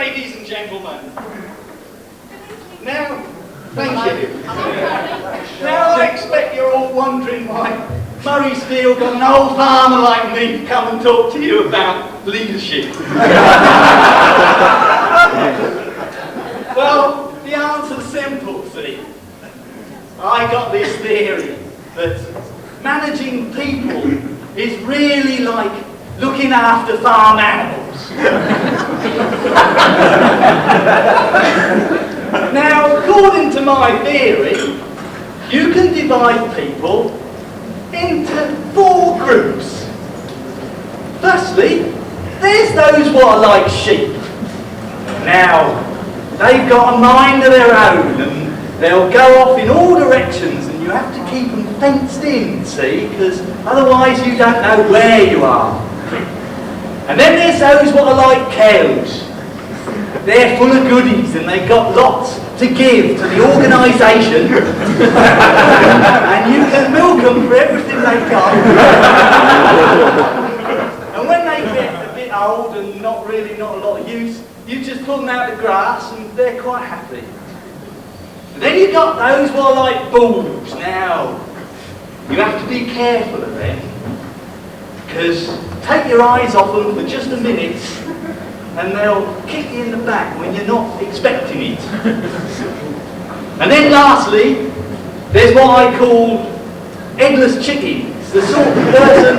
ladies and gentlemen. Now, thank you. Now I expect you're all wondering why Murraysfield got an old farmer like me to come and talk to you about leadership. Well, the answer's simple, see. I got this theory that managing people is really like looking after farm animals. Now, according to my theory, you can divide people into 4 groups. Firstly, there's those what are like sheep. Now, they've got a mind of their own and they'll go off in all directions and you have to keep them fenced in, see, because otherwise you don't know where you are. And then there's those what are like cows. They're full of goodies and they've got lots to give to the organisation and you can milk them for everything they've got. And when they get a bit old and not a lot of use, you just pull them out of the grass and they're quite happy. And then you've got those what are like bulls. Now, you have to be careful of them, because take your eyes off them for just a minute and they'll kick you in the back when you're not expecting it. And then lastly, there's what I call headless chickens, the sort of person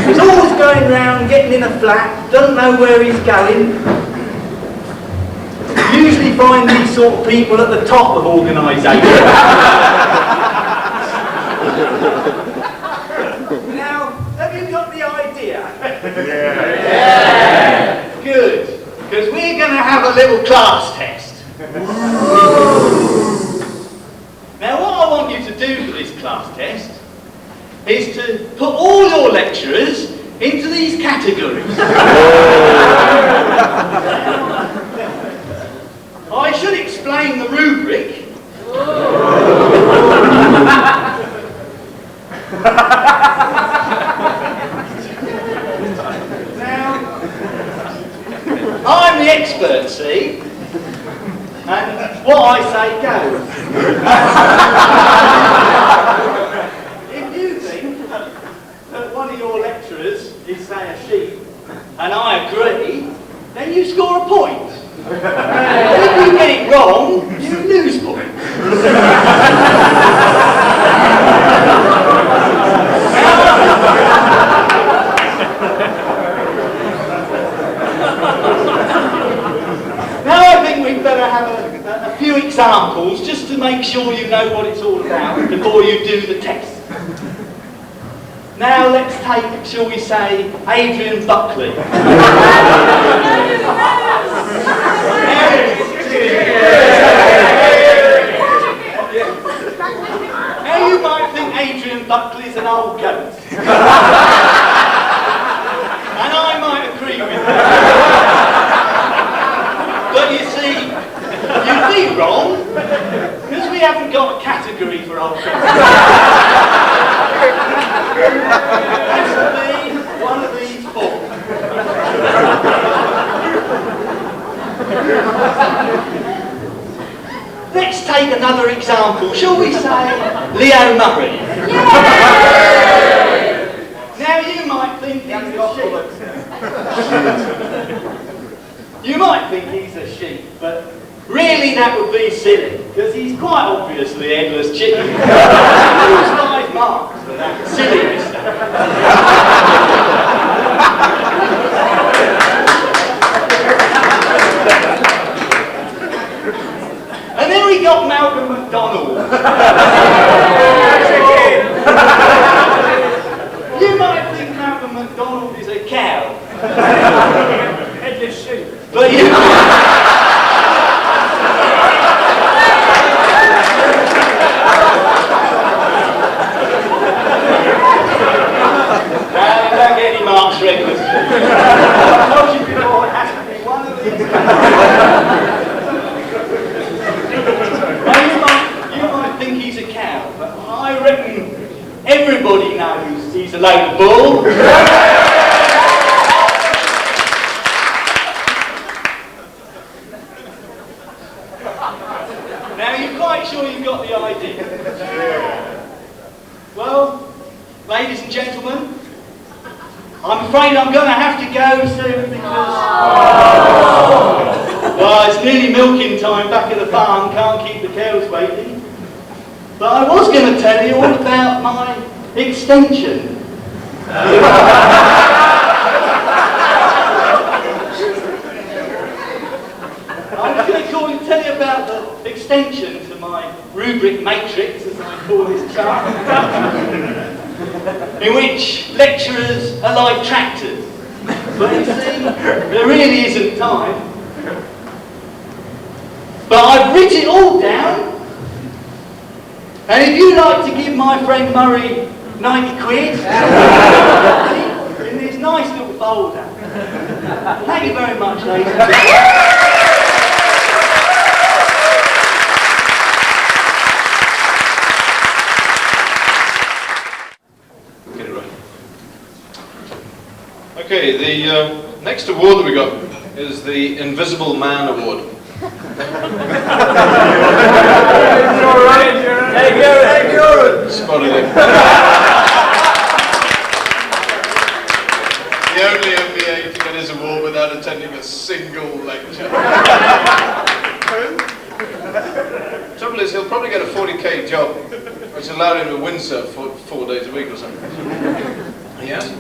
who's always going round getting in a flat, doesn't know where he's going. You usually find these sort of people at the top of organisations. Now, have you got the idea? Yeah. Good, because we're going to have a little class test. Now, what I want you to do for this class test is to put all your lecturers into these categories. I should explain the rubric. Now, I'm the expert, see, and what I say goes. If you think that one of your lecturers is, say, a sheep, and I agree, then you score a point. If you get it wrong, you lose points. Now I think we'd better have a few examples just to make sure you know what it's all about before you do the test. Now let's take, shall we say, Adrian Buckley. Now you might think Adrian Buckley's an old goat. And I might agree with that. But you see, you'd be wrong, because we haven't got a category for old goats. Has to be one of these 4. Let's take another example. Shall we say Leo Murray? Now you might think he's a sheep. You might think he's a sheep, but really that would be silly, because he's quite obviously a headless chicken. Who's 5 marks for that silly mistake? And then we got Malcolm MacDonald. You might think Malcolm MacDonald is a cow. Headless sheep. But you sure you've got the idea. Well, ladies and gentlemen, I'm afraid I'm going to have to go soon because... Well, it's nearly milking time back at the farm, can't keep the cows waiting. But I was going to tell you all about my extension. I was going to tell you about the extension to my rubric matrix, as I call this chart, in which lecturers are like tractors. But you see, there really isn't time. But I've written it all down. And if you'd like to give my friend Murray 90 quid, in this nice little folder. Thank you very much, ladies and gentlemen. Okay, the next award that we got is the Invisible Man Award. Spotted it. The only MBA to get his award without attending a single lecture. Trouble is, he'll probably get a 40k job, which allowed him to windsurf for 4 days a week or something. Yes.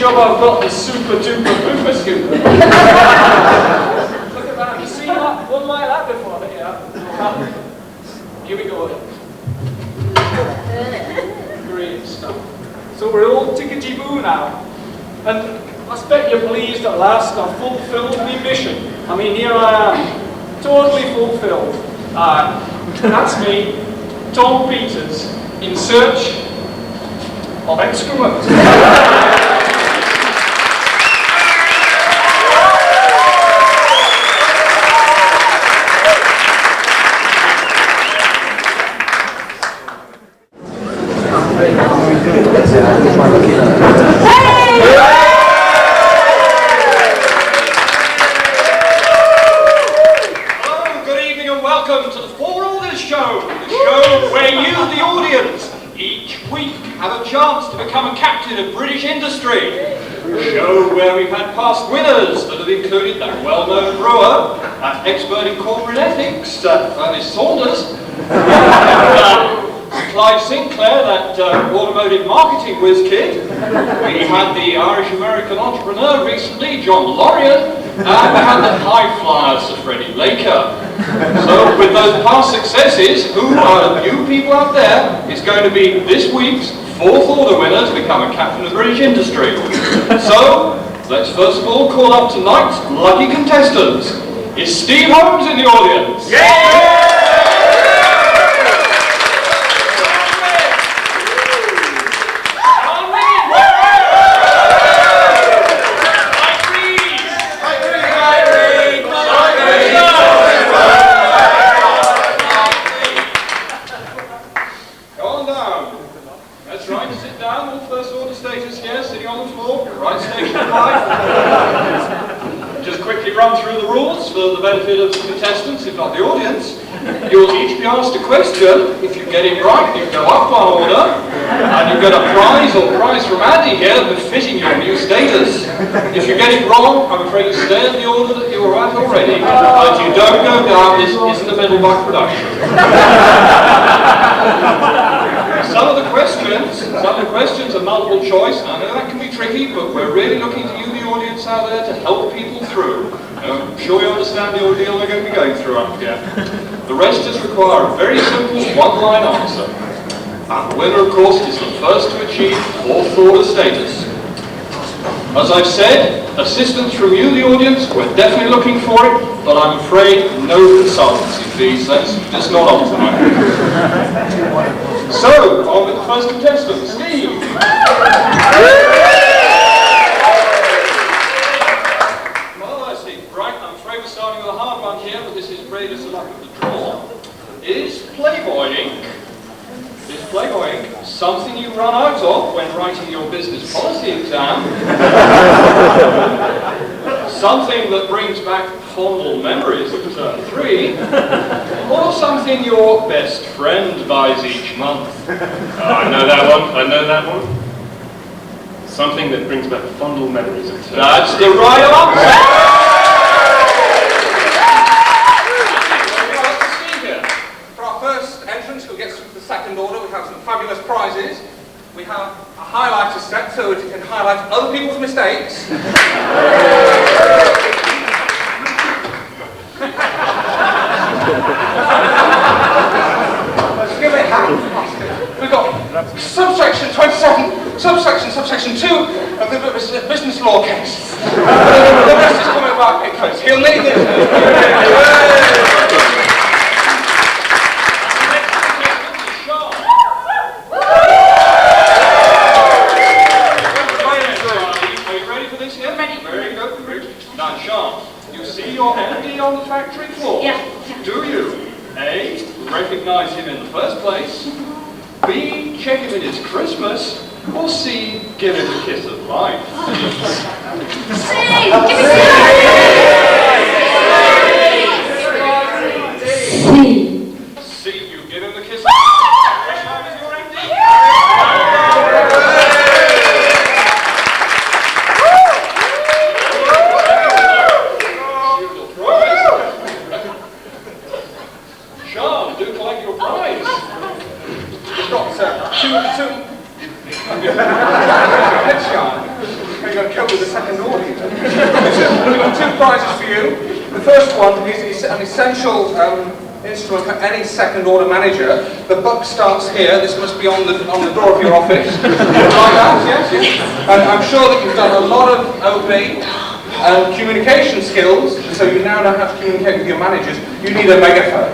I've got this super duper pooper scooter. Look at that, have you seen that? One like that before, yeah. Here we go. Great stuff. So we're all tickety-boo now. And I expect you're pleased at last I've fulfilled my mission. I mean, here I am, totally fulfilled. That's me, Tom Peters, in search of excrement. Automotive marketing whiz kid. We had the Irish-American entrepreneur recently, John Lorien, and we had the high flyers of Freddie Laker. So with those past successes, who are you people out there is going to be this week's 4th order winner to become a captain of the British industry. So let's first of all call up tonight's lucky contestants. Is Steve Holmes in the audience? Yeah! For the benefit of the contestants, if not the audience, you'll each be asked a question. If you get it right, you go up one order, and you get a prize or prize from Andy here befitting your new status. If you get it wrong, I'm afraid you stay in the order that you were at already, and you don't go down. This isn't a middleback production. Some of the questions are multiple choice. I know that can be tricky. tricky, but we're really looking to you, the audience out there, to help people through. I'm sure you understand the ordeal we're going to be going through up here. The rest just require a very simple one-line answer. And the winner, of course, is the first to achieve fourth order status. As I've said, assistance from you, the audience, we're definitely looking for it, but I'm afraid no consultancy fees, that's just not on tonight. So, on with the first contestant, Steve. Well, Steve, right, I'm afraid we're starting with a hard one here, but this is really just the luck of the draw. Is Playboy ink something you run out of when writing your business policy exam? Something that brings back fondle memories of term 3? Or something your best friend buys each month? I know that one. Something that brings back fondle memories of term. That's the right answer! Who gets to the second order, we have some fabulous prizes. We have a highlighter set so that you can highlight other people's mistakes. Give it a hand. We've got subsection 27, subsection 2 of the business law case. The rest is coming about because he'll need this. Now, Sean, you see your MD on the factory floor? Yeah. Do you, A, recognise him in the first place, B, check him in his Christmas, or C, give him a kiss of life? C! Give me C! C, you give him the kiss of life? Which time is your MD? Sean, do collect your prize. We've got two. Sean, you're going to cope with the second order. We've got two prizes for you. The first one is an essential instrument for any second order manager. The buck starts here. This must be on the door of your office. Like that, yes. And I'm sure that you've done a lot of OB and communication skills, so you now know how to communicate with your managers. You need a megaphone.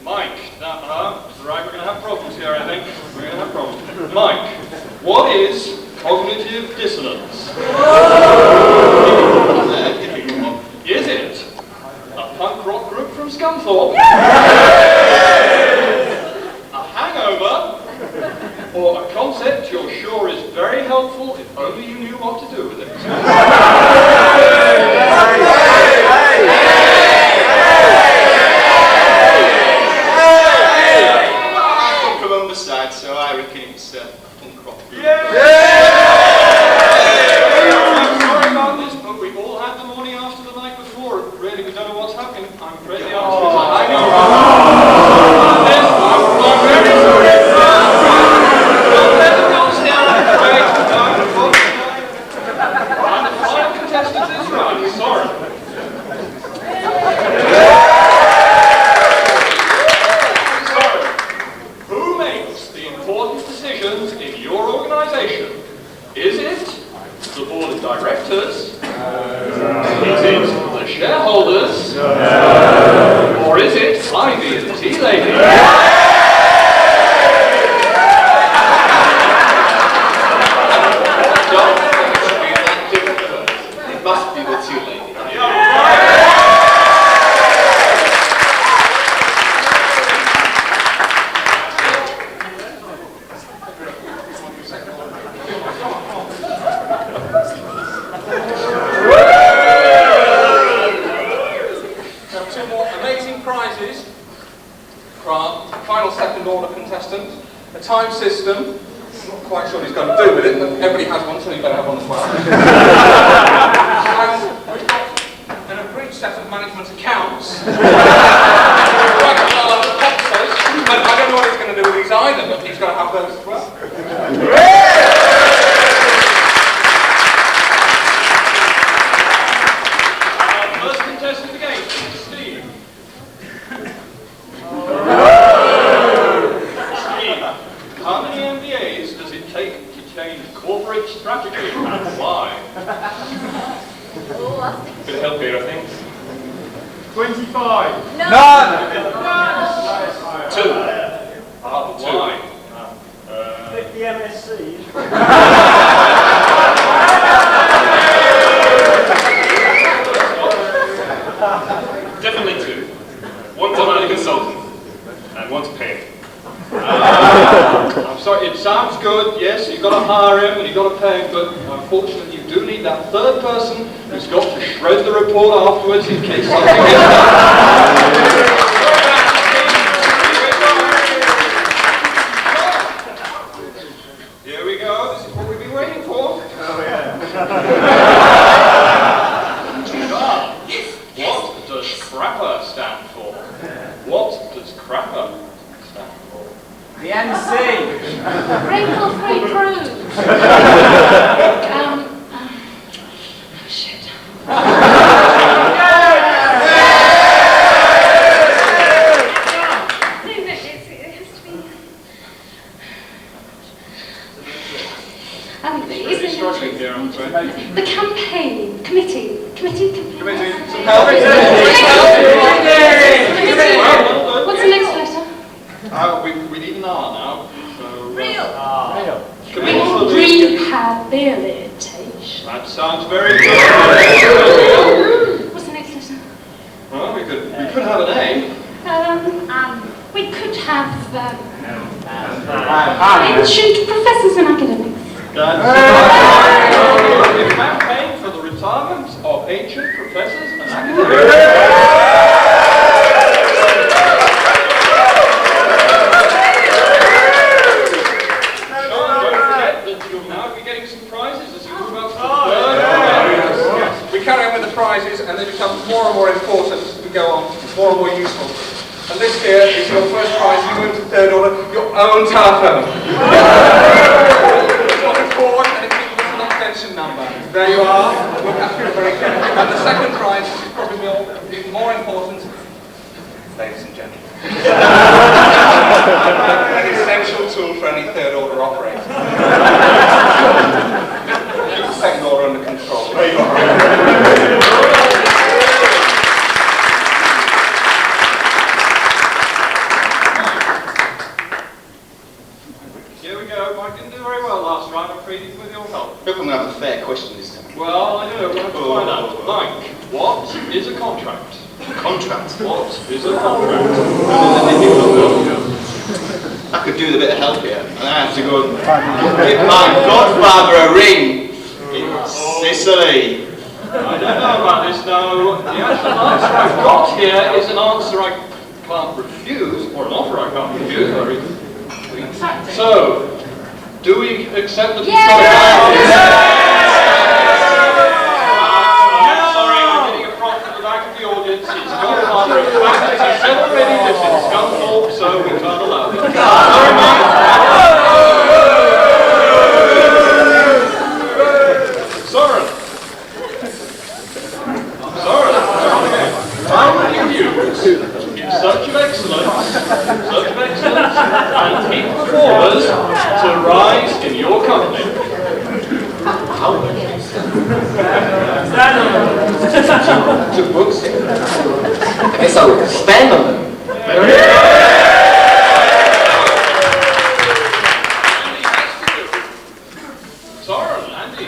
Mike, right, we're going to have problems here, I think. We're going to have problems. Mike, what is cognitive dissonance? Is it a punk rock group from Scunthorpe? A hangover? Or a concept you're sure is very helpful if only you knew what to do with it? I'm from Humberside, so I reckon it's punk rock. I'm sorry about this, but we've all had the morning after the night before. Really, we don't know what's happening. I'm afraid the answer is I know. I'm very sorry. Don't let the rules down. Wait, I'm the final contestant this round. Sorry. Who makes the important decisions in your organisation? Is it the board of directors? Is it the shareholders? Or is it Ivy, the tea lady? Don't think it should be that difficult. It must be the tea lady. Now, two more amazing prizes for our final second order contestant. A time system. I'm not quite sure what he's going to do with it, but everybody has one, so you better have one as well. And we've got an abridged set of management accounts. Definitely two. One to my consultant, and one to pay. I'm sorry, it sounds good, yes, you've got to hire him and you've got to pay him, but unfortunately you do need that third person who's got to shred the report afterwards in case something gets done. Here we go, this is what we've been waiting for. Oh, yeah. What does Crapper stand for? What does Crapper stand for? The MC. Wrinkle-free prunes. Shit. I think that it has to be. Really struggling here, I'm afraid. The campaign committee. Committee. Help. What's the next letter? We need an R now. So, Real. Committee. Rehabilitation. That sounds very good. What's the next letter? Well, we could have an A. We could have ancient professors and academics. That's a campaign for the retirement of ancient professors and academics. We carry on with the prizes and they become more and more important as we go on, more and more useful. And this here is your first prize. You win to third order, your own telephone. It's got a cord and it gives us an extension number. There you are. Look after it very carefully. And the second prize, which is probably even more important, ladies and gentlemen. An essential tool for any third order operator. Keep the second order under control. There you are. Here we go. I didn't do very well last round. I'm afraid with your help. Hope I'm going to have a fair question this time. Well, I don't know. We'll have to find out. Like, what is a contract? Contract. What is a contract? I could do with a bit of help here. And I have to go and give my godfather a ring in Sicily. I don't know about this now. The actual answer I've got here is an answer I can't refuse, or an offer I can't refuse. So, do we accept the contract? I'm sorry, I'm getting a prompt at the back of the audience. It's godfather. In fact, as I said already, this is Scunthorpe, so we can't allow it. Sorry, mate. Soren. How will you use such of excellence, and peak performers to rise in your company? To books it. I guess I'll spend on them. Soren, Andy,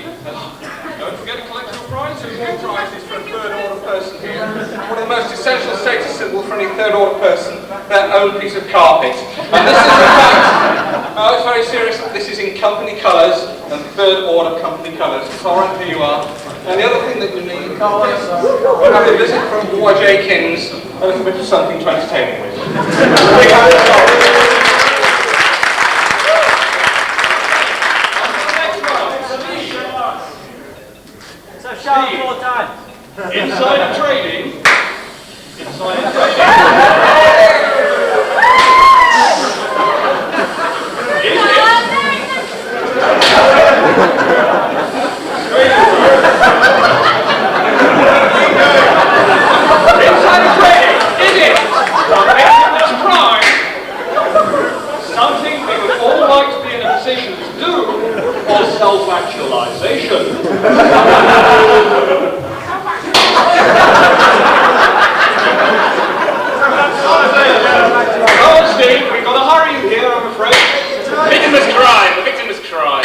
don't forget to collect your prizes. Your prize is for a third order person here. One of the most essential status symbols for any third order person, their own piece of carpet. And this is in fact, it's very serious, this is in company colours and third order company colours. Soren, here you are. And the other thing that you need is we'll have a visit from Y.J. Kins, a little bit of something to entertain with. Insider trading. Insider trading. Is it? Insider trading. Is it? That's crime. Something we would all like to be in a position to do, or self-actualization. Oh, Steve, we've got to hurry you here, I'm afraid. The victim must cry. The victim must cry.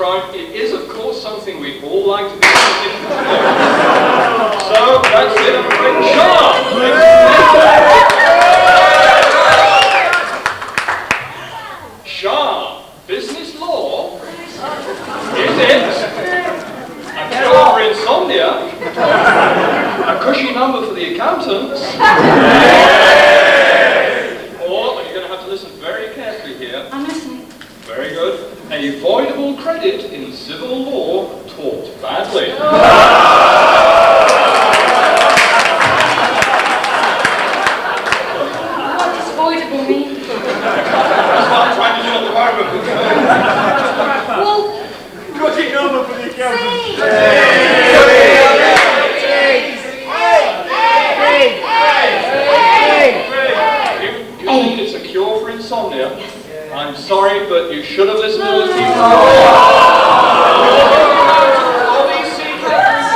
described, it is of course something we'd all like to do. So that's it, I'm afraid. Sharratt, business law? Is it? A cure for insomnia? A cushy number for the accountants? Or, you're going to have to listen very carefully here. I'm listening. Very good. A voidable credit in civil law taught badly. What does voidable mean? That's what I'm trying to do at the moment. Well, Cushy number for the accountant. You think it's a cure for insomnia? I'm sorry, but you should have listened to those people. All these secrets.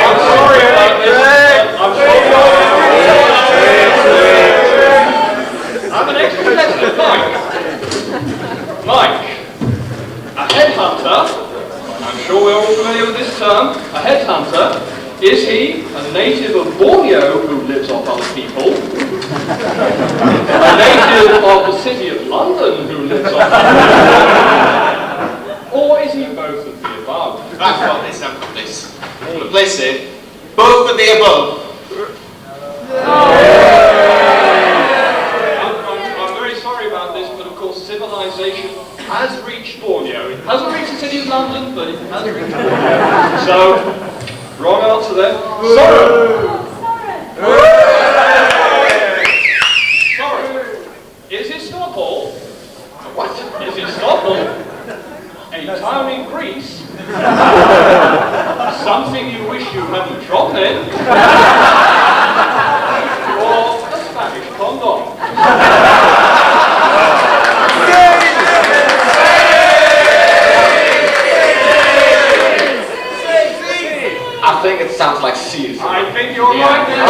I'm sorry about this. I'm sorry. I'm an ex-competitor, Mike. A headhunter. I'm sure we're all familiar with this term. A headhunter. Is he a native of Borneo who lives off other people? A native of the city of London who lives off other people? Or is he both of the above? I've got this. Listen, both of the above. I'm very sorry about this, but of course civilization has reached Borneo. It hasn't reached the city of London, but it has reached Borneo. So, wrong answer there. Soren! Soren! Is it Stockholm? What? Is it Stockholm? A town in Greece? Something you wish you hadn't dropped in? Or a Spanish condom? I think it sounds like C. I think you're right there.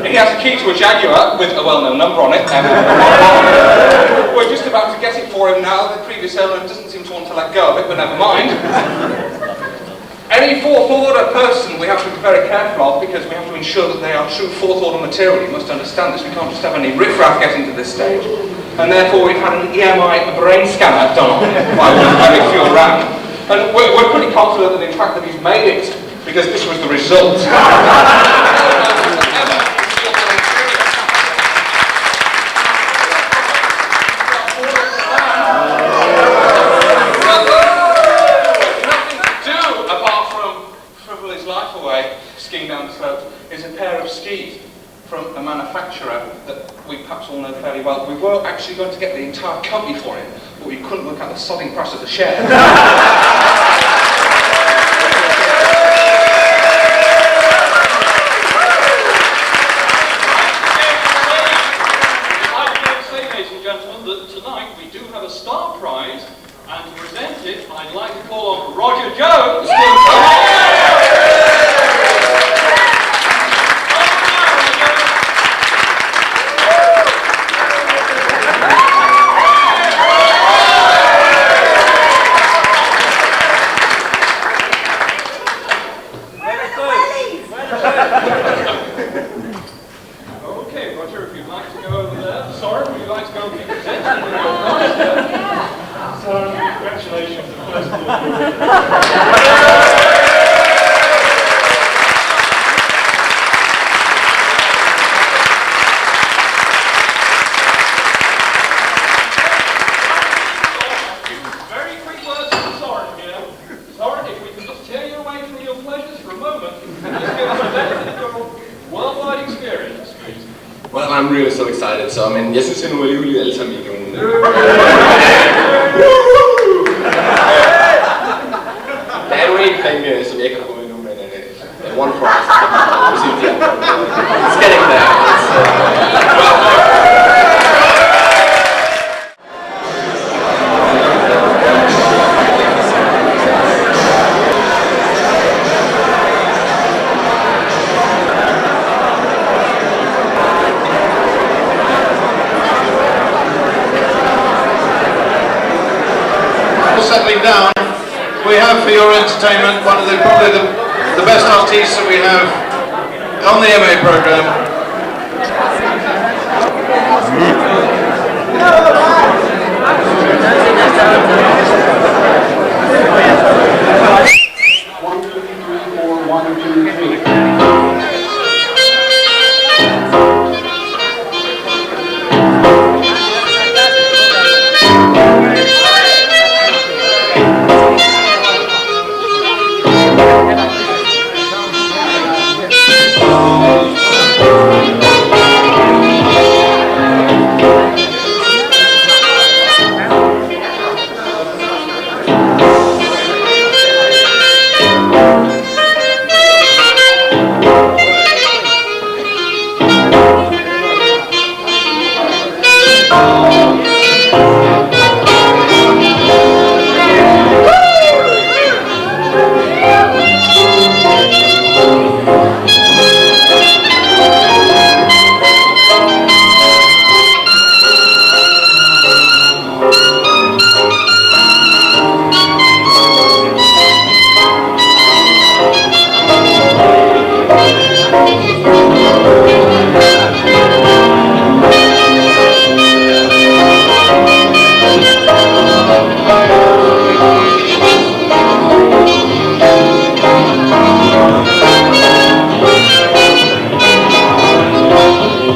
He has a key to a Jaguar with a well-known number on it. We're just about to get it for him now. The previous owner doesn't seem to want to let go of it, but never mind. Any fourth order person we have to be very careful of because we have to ensure that they are true fourth order material. You must understand this. We can't just have any riffraff getting to this stage. And therefore we've had an EMI brain scanner done on it by very few around. And we're pretty confident that in fact that he's made it because this was the result. From a manufacturer that we perhaps all know fairly well. We were actually going to get the entire company for him, but we couldn't work out the sodding price of the share. I'd like to say, ladies and gentlemen, that tonight we do have a star prize, and to present it, I'd like to call on Roger Jones. Okay, Roger, if you'd like to go over there. Soren, would you like to go and be presented with your prize there? So, congratulations. First of all, very quick words from Soren here. Soren, if we can just tear you away from your pleasures for a moment, just give us a benefit of your worldwide experience, please. Well, I'm really so excited. So, I mean, jeg synes, det er nu alligevel alle sammen i for your entertainment, one of the probably the best artists that we have on the MA programme. One, two, three, four, 1, 2, 3.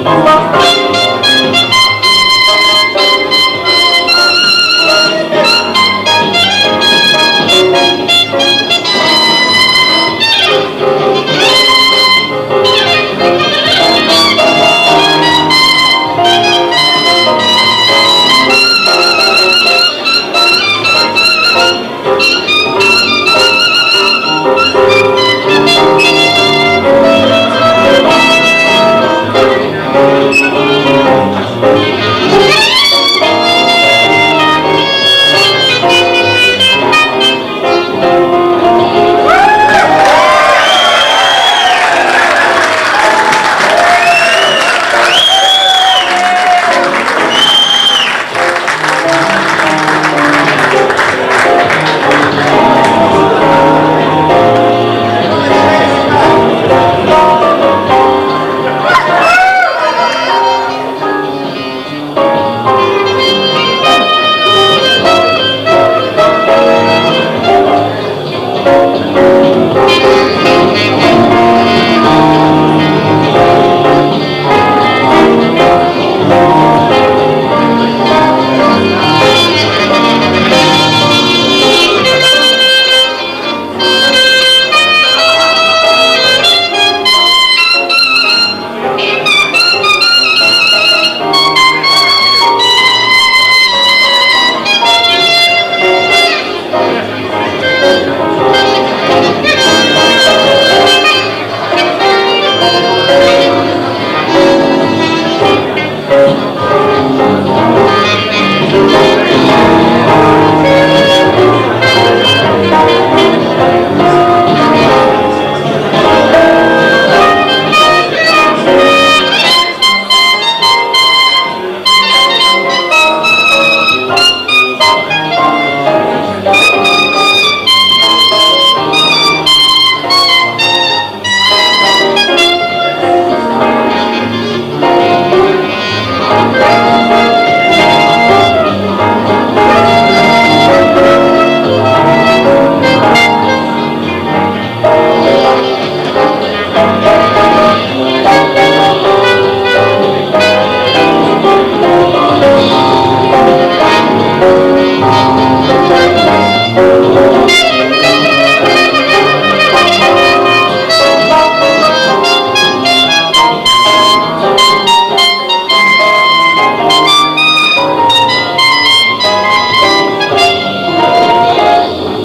Wow.